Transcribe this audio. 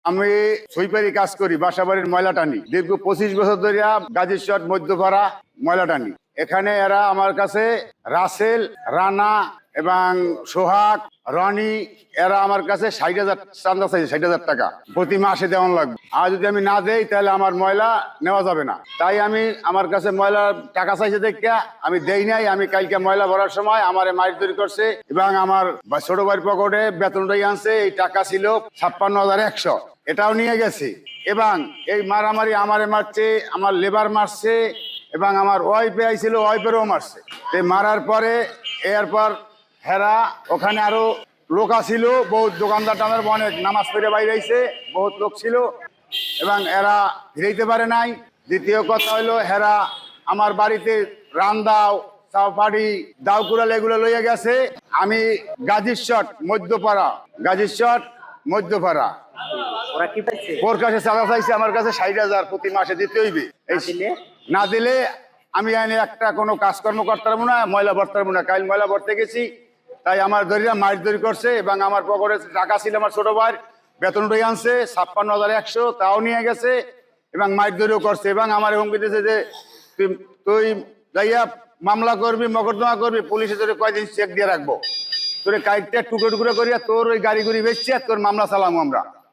আমি সুইপারি কাজ করি, বাসাবাড়ির ময়লা টানি। দীর্ঘ 25 বছর ধরে গাজীরচর মধ্যপাড়া ময়লা টানি। এখানে এরা আমার কাছে রাসেল, রানা এবং সোহাগ, রনি এরা আমার কাছে 60,000 চান্দা চাইছে, 60,000 টাকা প্রতি মাসে দেওয়ান লাগবে। আর যদি আমি না দেই তাহলে আমার ময়লা নেওয়া যাবে না। তাই আমি আমার কাছে ময়লা টাকা চাইছে দেখে আমি দেই নাই। আমি কালকে ময়লা ভরার সময় আমার মারধর করছে এবং আমার ছোট ভাইয়ের পকেটে বেতনটাই আনছে। এই টাকা ছিল 56,100, এটাও নিয়ে গেছে। এবং এই মারামারি আমারে মারছে, আমার লেবার মারছে এবং আমার ওয়াইফে আইছিল, ওয়াইফেরও মারছে। এই মারার পরে এরপর হেরা ওখানে আরো লোক আছিল, বহুত দোকানদার টানের অনেক নামাজ পড়ে বাইরে আইছে, বহুত লোক ছিল এবং এরা ফিরাইতে পারে নাই। দ্বিতীয় কথা হইলো হেরা আমার বাড়িতে রান্দাও, চাপাড়ি, দাউকুড়াল এগুলো লইয়া গেছে। আমি গাজীরচর মধ্যপাড়া, গাজীরচর মধ্যপাড়া ওরা কি পাইছে? ওর কাছে চাঁদা চাইছে আমার কাছে 60,000 প্রতি মাসে দিতে হইবে। না দিলে আমি আইনে একটা কোনো কাজকর্ম করতে পারবো না, ময়লা ভরতে পারবো না। কাল ময়লা ভরতে গেছি, তাই আমার ধরিয়া মারধরি করছে এবং আমার পকেটে টাকা ছিল আমার ছোট ভাইয়ের, বেতনটাই আনছে 56,100, তাও নিয়ে গেছে এবং মারধরিও করছে এবং আমার হুমকি দিয়েছে যে তুই যাইয়া মামলা করবি, মকদ্দমা করবি, পুলিশে তোর কয়দিন চেক দিয়ে রাখবো, তোর কাইটটা টুকরো টুকরো করিয়া তোর ওই গাড়ি গুড়ি বেচছে তোর মামলা চালামো আমরা।